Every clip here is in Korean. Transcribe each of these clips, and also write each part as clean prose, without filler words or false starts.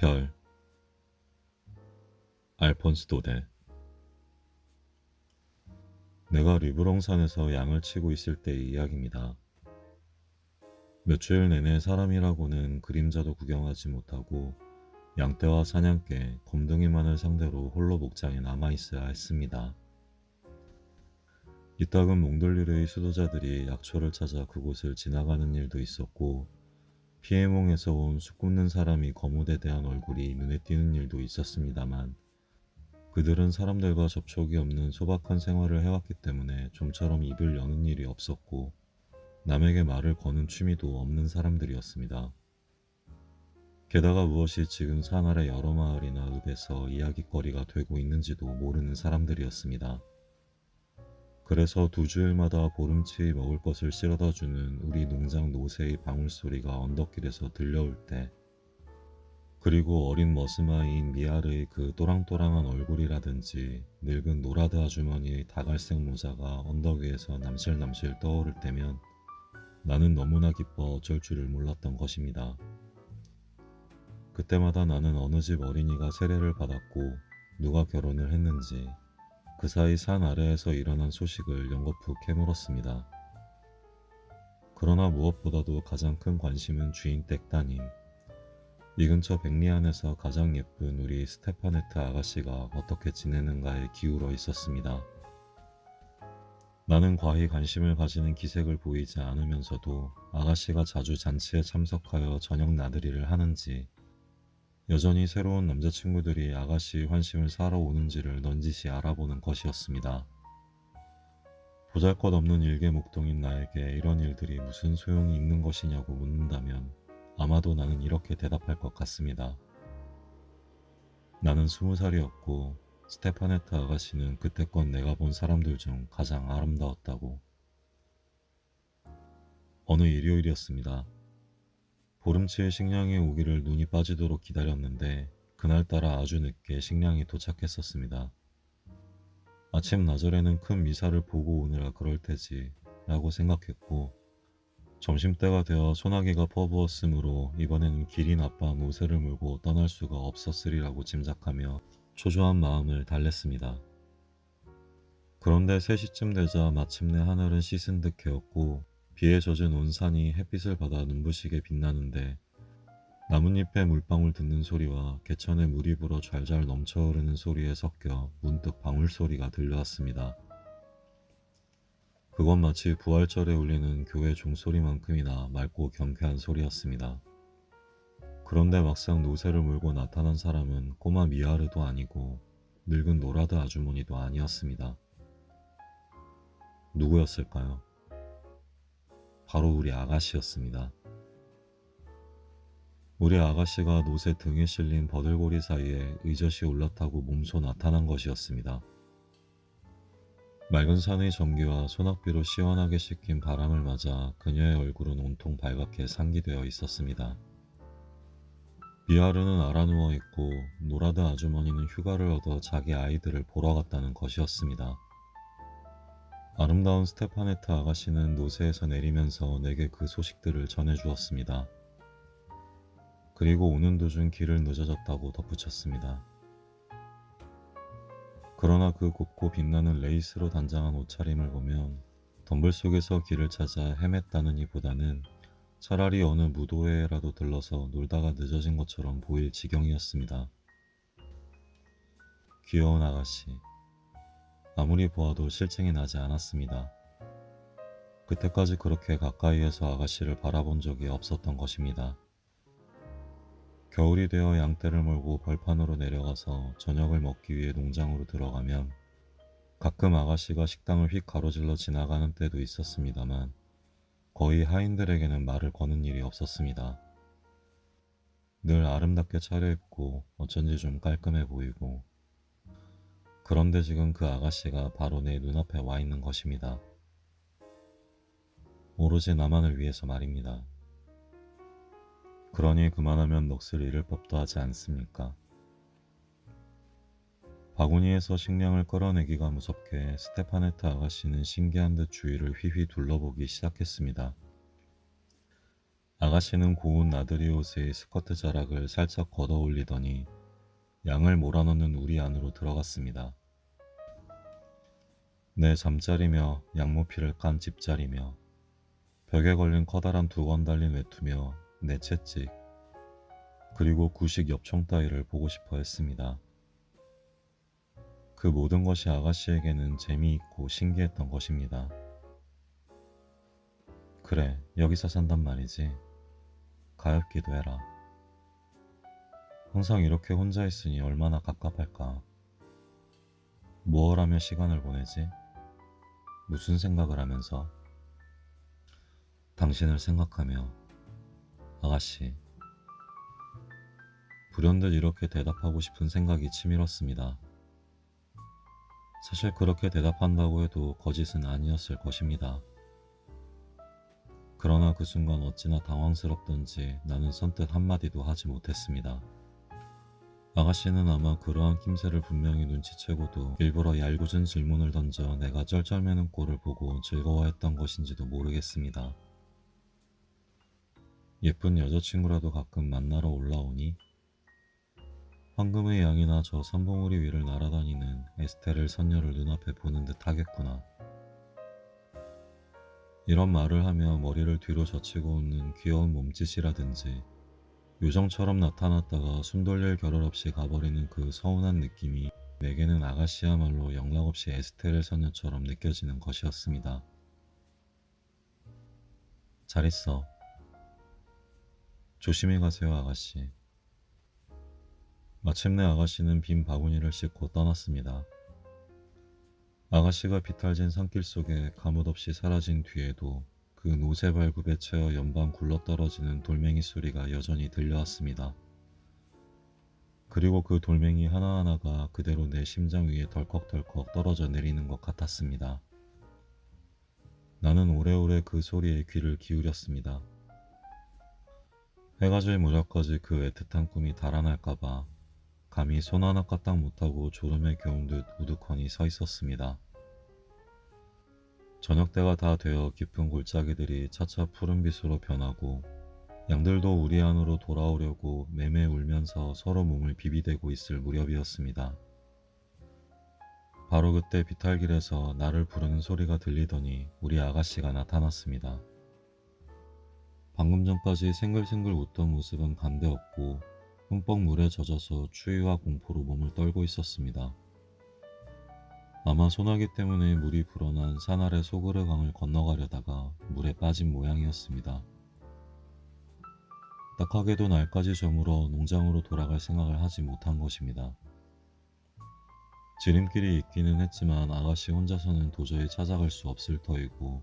별, 알폰스 도데. 내가 리브롱산에서 양을 치고 있을 때의 이야기입니다. 몇 주일 내내 사람이라고는 그림자도 구경하지 못하고 양떼와 사냥개, 검둥이만을 상대로 홀로 목장에 남아있어야 했습니다. 이따금 몽돌리르의 수도자들이 약초를 찾아 그곳을 지나가는 일도 있었고 피에몽에서 온 숲 굽는 사람이 거무대대한 얼굴이 눈에 띄는 일도 있었습니다만 그들은 사람들과 접촉이 없는 소박한 생활을 해왔기 때문에 좀처럼 입을 여는 일이 없었고 남에게 말을 거는 취미도 없는 사람들이었습니다. 게다가 무엇이 지금 산 아래 여러 마을이나 읍에서 이야깃거리가 되고 있는지도 모르는 사람들이었습니다. 그래서 두 주일마다 보름치 먹을 것을 실어다주는 우리 농장 노새의 방울소리가 언덕길에서 들려올 때, 그리고 어린 머스마이인 미아르의 그 또랑또랑한 얼굴이라든지 늙은 노라드 아주머니의 다갈색 모자가 언덕 위에서 남실남실 떠오를 때면 나는 너무나 기뻐 어쩔 줄을 몰랐던 것입니다. 그때마다 나는 어느 집 어린이가 세례를 받았고 누가 결혼을 했는지 그 사이 산 아래에서 일어난 소식을 연거푸 캐물었습니다. 그러나 무엇보다도 가장 큰 관심은 주인 댁 따님, 이 근처 백리안에서 가장 예쁜 우리 스테파네트 아가씨가 어떻게 지내는가에 기울어 있었습니다. 나는 과히 관심을 가지는 기색을 보이지 않으면서도 아가씨가 자주 잔치에 참석하여 저녁 나들이를 하는지, 여전히 새로운 남자친구들이 아가씨의 환심을 사러 오는지를 넌지시 알아보는 것이었습니다. 보잘것없는 일개 목동인 나에게 이런 일들이 무슨 소용이 있는 것이냐고 묻는다면 아마도 나는 이렇게 대답할 것 같습니다. 나는 20살이었고 스테파네트 아가씨는 그때껏 내가 본 사람들 중 가장 아름다웠다고. 어느 일요일이었습니다. 보름치의 식량이 오기를 눈이 빠지도록 기다렸는데 그날따라 아주 늦게 식량이 도착했었습니다. 아침 나절에는 큰 미사를 보고 오느라 그럴 테지 라고 생각했고 점심때가 되어 소나기가 퍼부었으므로 이번에는 길이 나빠 노새를 물고 떠날 수가 없었으리라고 짐작하며 초조한 마음을 달랬습니다. 그런데 3시쯤 되자 마침내 하늘은 씻은 듯 개었고 비에 젖은 온 산이 햇빛을 받아 눈부시게 빛나는데 나뭇잎에 물방울 듣는 소리와 개천에 물이 불어 좔좔 넘쳐흐르는 소리에 섞여 문득 방울소리가 들려왔습니다. 그건 마치 부활절에 울리는 교회 종소리만큼이나 맑고 경쾌한 소리였습니다. 그런데 막상 노새를 물고 나타난 사람은 꼬마 미아르도 아니고 늙은 노라드 아주머니도 아니었습니다. 누구였을까요? 바로 우리 아가씨였습니다. 우리 아가씨가 노새 등에 실린 버들고리 사이에 의젓이 올라타고 몸소 나타난 것이었습니다. 맑은 산의 전기와 소낙비로 시원하게 씻긴 바람을 맞아 그녀의 얼굴은 온통 발갛게 상기되어 있었습니다. 미아르는 알아누워 있고 노라드 아주머니는 휴가를 얻어 자기 아이들을 보러 갔다는 것이었습니다. 아름다운 스테파네트 아가씨는 노새에서 내리면서 내게 그 소식들을 전해주었습니다. 그리고 오는 도중 길을 늦어졌다고 덧붙였습니다. 그러나 그 곱고 빛나는 레이스로 단장한 옷차림을 보면 덤불 속에서 길을 찾아 헤맸다는 이보다는 차라리 어느 무도회라도 들러서 놀다가 늦어진 것처럼 보일 지경이었습니다. 귀여운 아가씨. 아무리 보아도 실증이 나지 않았습니다. 그때까지 그렇게 가까이에서 아가씨를 바라본 적이 없었던 것입니다. 겨울이 되어 양떼를 몰고 벌판으로 내려가서 저녁을 먹기 위해 농장으로 들어가면 가끔 아가씨가 식당을 휙 가로질러 지나가는 때도 있었습니다만 거의 하인들에게는 말을 거는 일이 없었습니다. 늘 아름답게 차려입고 어쩐지 좀 깔끔해 보이고, 그런데 지금 그 아가씨가 바로 내 눈앞에 와 있는 것입니다. 오로지 나만을 위해서 말입니다. 그러니 그만하면 넋을 잃을 법도 하지 않습니까? 바구니에서 식량을 끌어내기가 무섭게 스테파네트 아가씨는 신기한 듯 주위를 휘휘 둘러보기 시작했습니다. 아가씨는 고운 나들이 옷의 스커트 자락을 살짝 걷어 올리더니 양을 몰아넣는 우리 안으로 들어갔습니다. 내 잠자리며 양모피를 깐 집자리며 벽에 걸린 커다란 두건 달린 외투며 내 채찍 그리고 구식 엽총 따위를 보고 싶어 했습니다. 그 모든 것이 아가씨에게는 재미있고 신기했던 것입니다. 그래, 여기서 산단 말이지. 가엾기도 해라. 항상 이렇게 혼자 있으니 얼마나 갑갑할까. 무얼 하며 시간을 보내지? 무슨 생각을 하면서? 당신을 생각하며. 아가씨. 불현듯 이렇게 대답하고 싶은 생각이 치밀었습니다. 사실 그렇게 대답한다고 해도 거짓은 아니었을 것입니다. 그러나 그 순간 어찌나 당황스럽던지 나는 선뜻 한마디도 하지 못했습니다. 아가씨는 아마 그러한 낌새를 분명히 눈치채고도 일부러 얄궂은 질문을 던져 내가 쩔쩔매는 꼴을 보고 즐거워했던 것인지도 모르겠습니다. 예쁜 여자친구라도 가끔 만나러 올라오니? 황금의 양이나 저 산봉우리 위를 날아다니는 에스테를 선녀를 눈앞에 보는 듯 하겠구나. 이런 말을 하며 머리를 뒤로 젖히고 웃는 귀여운 몸짓이라든지 요정처럼 나타났다가 숨 돌릴 겨를 없이 가버리는 그 서운한 느낌이 내게는 아가씨야말로 영락없이 에스테를 선녀처럼 느껴지는 것이었습니다. 잘 있어. 조심히 가세요, 아가씨. 마침내 아가씨는 빈 바구니를 싣고 떠났습니다. 아가씨가 비탈진 산길 속에 가뭇없이 사라진 뒤에도 그 노새발굽에 채어 연방 굴러떨어지는 돌멩이 소리가 여전히 들려왔습니다. 그리고 그 돌멩이 하나하나가 그대로 내 심장 위에 덜컥덜컥 떨어져 내리는 것 같았습니다. 나는 오래오래 그 소리에 귀를 기울였습니다. 해가 질 무렵까지 그 애틋한 꿈이 달아날까봐 감히 손 하나 까딱 못하고 졸음에 겨운 듯 우두커니 서 있었습니다. 저녁때가 다 되어 깊은 골짜기들이 차차 푸른빛으로 변하고 양들도 우리 안으로 돌아오려고 매매 울면서 서로 몸을 비비대고 있을 무렵이었습니다. 바로 그때 비탈길에서 나를 부르는 소리가 들리더니 우리 아가씨가 나타났습니다. 방금 전까지 생글생글 웃던 모습은 간데없고 흠뻑 물에 젖어서 추위와 공포로 몸을 떨고 있었습니다. 아마 소나기 때문에 물이 불어난 산 아래 소그르강을 건너가려다가 물에 빠진 모양이었습니다. 딱하게도 날까지 저물어 농장으로 돌아갈 생각을 하지 못한 것입니다. 지름길이 있기는 했지만 아가씨 혼자서는 도저히 찾아갈 수 없을 터이고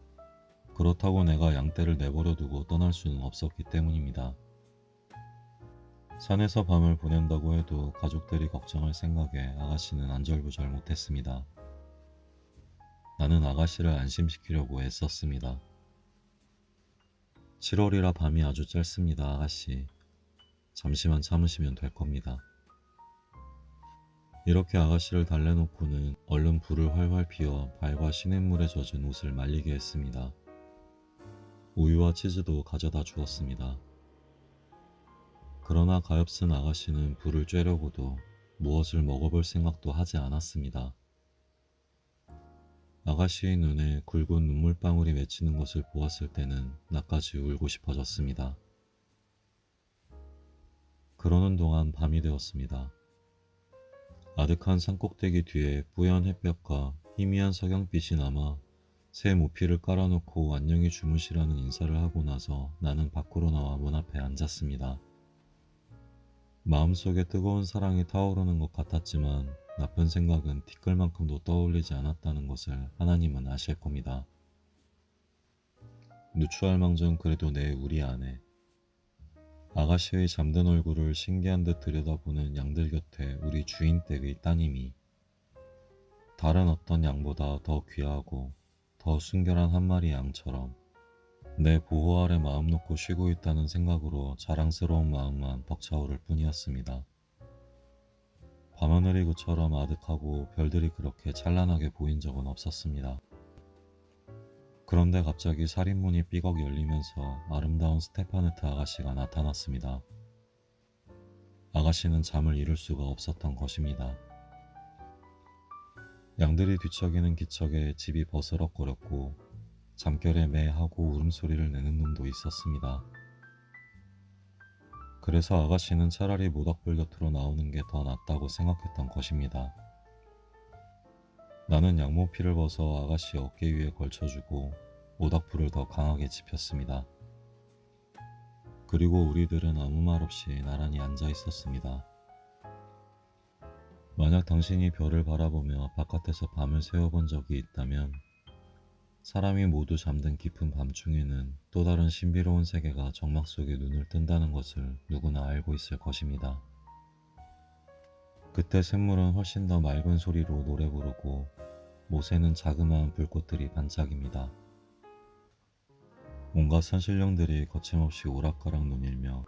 그렇다고 내가 양떼를 내버려 두고 떠날 수는 없었기 때문입니다. 산에서 밤을 보낸다고 해도 가족들이 걱정할 생각에 아가씨는 안절부절 못했습니다. 나는 아가씨를 안심시키려고 애썼습니다. 7월이라 밤이 아주 짧습니다, 아가씨. 잠시만 참으시면 될 겁니다. 이렇게 아가씨를 달래놓고는 얼른 불을 활활 피워 발과 시냇물에 젖은 옷을 말리게 했습니다. 우유와 치즈도 가져다 주었습니다. 그러나 가엾은 아가씨는 불을 쬐려고도 무엇을 먹어볼 생각도 하지 않았습니다. 아가씨의 눈에 굵은 눈물방울이 맺히는 것을 보았을 때는 나까지 울고 싶어졌습니다. 그러는 동안 밤이 되었습니다. 아득한 산꼭대기 뒤에 뿌연 햇볕과 희미한 석양빛이 남아 새 모피를 깔아놓고 안녕히 주무시라는 인사를 하고 나서 나는 밖으로 나와 문 앞에 앉았습니다. 마음속에 뜨거운 사랑이 타오르는 것 같았지만 나쁜 생각은 티끌만큼도 떠올리지 않았다는 것을 하나님은 아실 겁니다. 누추할망정 그래도 내 우리 안에 아가씨의 잠든 얼굴을 신기한 듯 들여다보는 양들 곁에 우리 주인 댁의 따님이 다른 어떤 양보다 더 귀하고 더 순결한 한 마리 양처럼 내 보호 아래 마음 놓고 쉬고 있다는 생각으로 자랑스러운 마음만 벅차오를 뿐이었습니다. 밤하늘이 그처럼 아득하고 별들이 그렇게 찬란하게 보인 적은 없었습니다. 그런데 갑자기 살인문이 삐걱 열리면서 아름다운 스테파네트 아가씨가 나타났습니다. 아가씨는 잠을 이룰 수가 없었던 것입니다. 양들이 뒤척이는 기척에 집이 버스럭거렸고 잠결에 매하고 울음소리를 내는 놈도 있었습니다. 그래서 아가씨는 차라리 모닥불 곁으로 나오는 게 더 낫다고 생각했던 것입니다. 나는 양모피를 벗어 아가씨 어깨 위에 걸쳐주고 모닥불을 더 강하게 지폈습니다. 그리고 우리들은 아무 말 없이 나란히 앉아 있었습니다. 만약 당신이 별을 바라보며 바깥에서 밤을 새워본 적이 있다면 사람이 모두 잠든 깊은 밤중에는 또 다른 신비로운 세계가 정막 속에 눈을 뜬다는 것을 누구나 알고 있을 것입니다. 그때 샘물은 훨씬 더 맑은 소리로 노래 부르고 못에는 자그마한 불꽃들이 반짝입니다. 온갖 산신령들이 거침없이 오락가락 논일며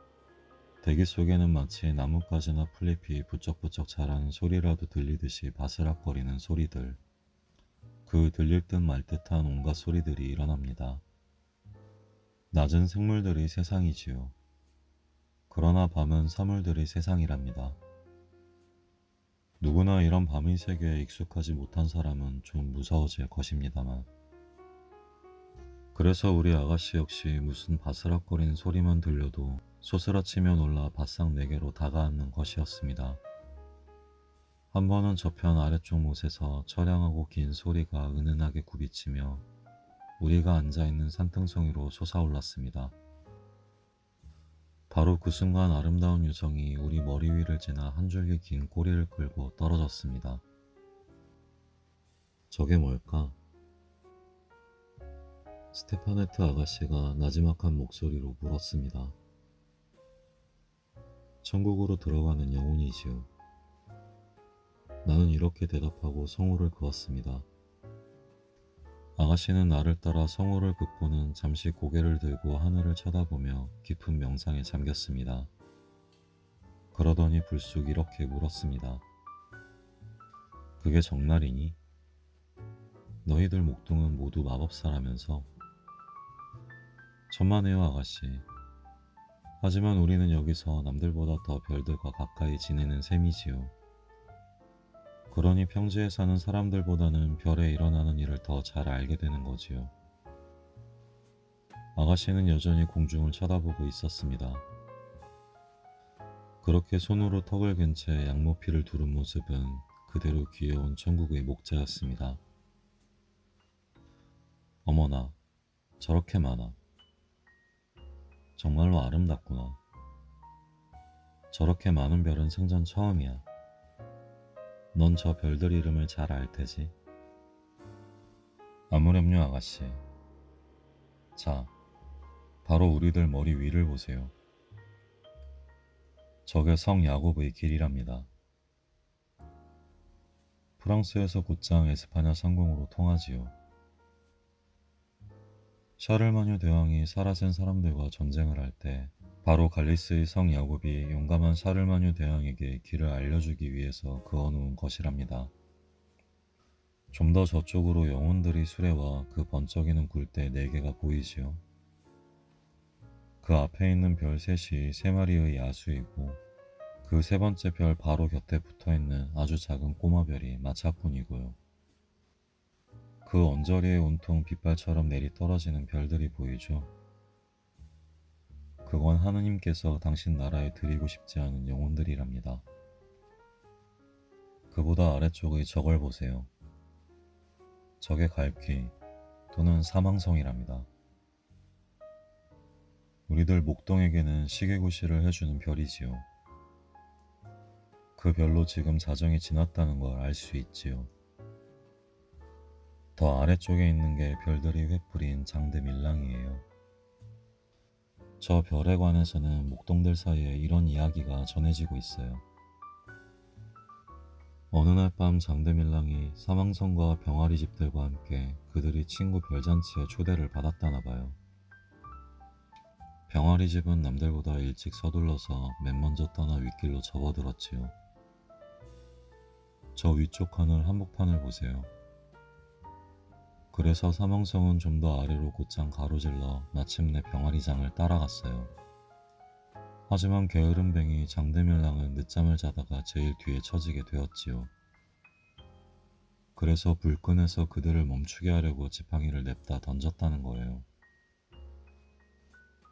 대기 속에는 마치 나뭇가지나 풀잎이 부쩍부쩍 자라는 소리라도 들리듯이 바스락거리는 소리들, 그 들릴 듯 말 듯한 온갖 소리들이 일어납니다. 낮은 생물들이 세상이지요. 그러나 밤은 사물들이 세상이랍니다. 누구나 이런 밤의 세계에 익숙하지 못한 사람은 좀 무서워질 것입니다만. 그래서 우리 아가씨 역시 무슨 바스락거리는 소리만 들려도 소스라치며 놀라 바싹 내게로 다가앉는 것이었습니다. 한 번은 저편 아래쪽 못에서 처량하고 긴 소리가 은은하게 굽이치며 우리가 앉아있는 산등성이로 솟아올랐습니다. 바로 그 순간 아름다운 유성이 우리 머리 위를 지나 한 줄기 긴 꼬리를 끌고 떨어졌습니다. 저게 뭘까? 스테파네트 아가씨가 나지막한 목소리로 물었습니다. 천국으로 들어가는 영혼이지요. 나는 이렇게 대답하고 성호를 그었습니다. 아가씨는 나를 따라 성호를 긋고는 잠시 고개를 들고 하늘을 쳐다보며 깊은 명상에 잠겼습니다. 그러더니 불쑥 이렇게 물었습니다. 그게 정말이니? 너희들 목동은 모두 마법사라면서? 천만에요 아가씨. 하지만 우리는 여기서 남들보다 더 별들과 가까이 지내는 셈이지요. 그러니 평지에 사는 사람들보다는 별에 일어나는 일을 더 잘 알게 되는 거지요. 아가씨는 여전히 공중을 쳐다보고 있었습니다. 그렇게 손으로 턱을 갠 채 양모피를 두른 모습은 그대로 귀여운 천국의 목자였습니다. 어머나, 저렇게 많아. 정말로 아름답구나. 저렇게 많은 별은 생전 처음이야. 넌 저 별들 이름을 잘 알 테지? 아무렴요 아가씨. 자, 바로 우리들 머리 위를 보세요. 저게 성 야곱의 길이랍니다. 프랑스에서 곧장 에스파냐 상공으로 통하지요. 샤를마뉴 대왕이 사라센 사람들과 전쟁을 할 때 바로 갈리스의 성 야곱이 용감한 샤를마뉴 대왕에게 길을 알려주기 위해서 그어놓은 것이랍니다. 좀 더 저쪽으로 영혼들이 수레와 그 번쩍이는 굴대 4개가 보이지요. 그 앞에 있는 별 셋이 3마리의 야수이고 그 세 번째 별 바로 곁에 붙어있는 아주 작은 꼬마 별이 마차꾼이고요. 그 언저리에 온통 빗발처럼 내리 떨어지는 별들이 보이죠. 그건 하느님께서 당신 나라에 드리고 싶지 않은 영혼들이랍니다. 그보다 아래쪽의 저걸 보세요. 저게 갈퀴 또는 사망성이랍니다. 우리들 목동에게는 시계구실을 해주는 별이지요. 그 별로 지금 자정이 지났다는 걸 알 수 있지요. 더 아래쪽에 있는 게 별들이 횃불인 장대밀랑이에요. 저 별에 관해서는 목동들 사이에 이런 이야기가 전해지고 있어요. 어느 날 밤 장대밀랑이 사망성과 병아리 집들과 함께 그들이 친구 별잔치에 초대를 받았다나 봐요. 병아리 집은 남들보다 일찍 서둘러서 맨 먼저 떠나 윗길로 접어들었지요. 저 위쪽 하늘 한복판을 보세요. 그래서 사망성은 좀 더 아래로 곧장 가로질러 마침내 병아리장을 따라갔어요. 하지만 게으른 뱅이 장대밀랑은 늦잠을 자다가 제일 뒤에 처지게 되었지요. 그래서 불끈해서 그들을 멈추게 하려고 지팡이를 냅다 던졌다는 거예요.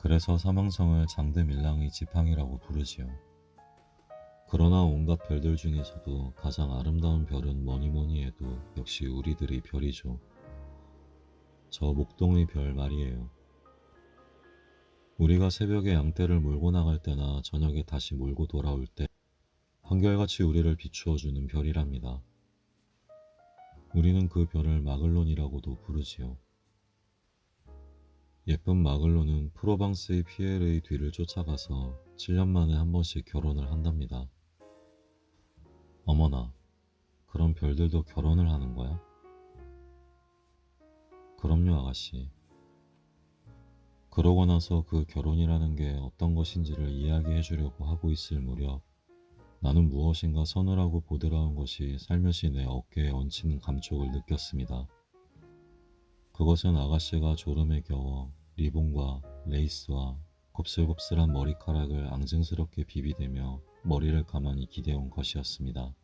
그래서 사망성을 장대밀랑의 지팡이라고 부르지요. 그러나 온갖 별들 중에서도 가장 아름다운 별은 뭐니 해도 역시 우리들의 별이죠. 저 목동의 별 말이에요. 우리가 새벽에 양떼를 몰고 나갈 때나 저녁에 다시 몰고 돌아올 때 한결같이 우리를 비추어주는 별이랍니다. 우리는 그 별을 마글론이라고도 부르지요. 예쁜 마글론은 프로방스의 피에르의 뒤를 쫓아가서 7년 만에 한 번씩 결혼을 한답니다. 어머나, 그런 별들도 결혼을 하는 거야? 그럼요, 아가씨. 그러고 나서 그 결혼이라는 게 어떤 것인지를 이야기해 주려고 하고 있을 무렵 나는 무엇인가 서늘하고 보드라운 것이 살며시 내 어깨에 얹히는 감촉을 느꼈습니다. 그것은 아가씨가 졸음에 겨워 리본과 레이스와 곱슬곱슬한 머리카락을 앙증스럽게 비비대며 머리를 가만히 기대온 것이었습니다.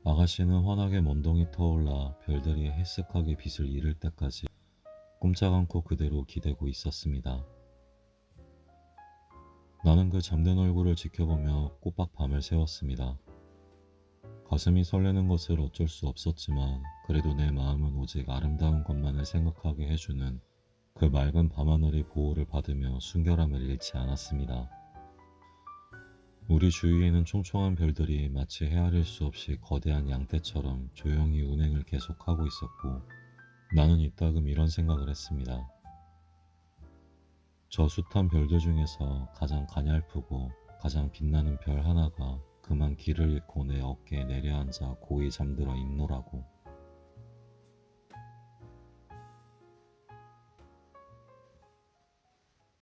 아가씨는 환하게 먼동이 터올라 별들이 해쓱하게 빛을 잃을 때까지 꼼짝 않고 그대로 기대고 있었습니다. 나는 그 잠든 얼굴을 지켜보며 꼬박 밤을 새웠습니다. 가슴이 설레는 것을 어쩔 수 없었지만 그래도 내 마음은 오직 아름다운 것만을 생각하게 해주는 그 맑은 밤하늘의 보호를 받으며 순결함을 잃지 않았습니다. 우리 주위에는 총총한 별들이 마치 헤아릴 수 없이 거대한 양떼처럼 조용히 운행을 계속하고 있었고 나는 이따금 이런 생각을 했습니다. 저 숱한 별들 중에서 가장 가냘프고 가장 빛나는 별 하나가 그만 길을 잃고 내 어깨에 내려앉아 고이 잠들어 있노라고.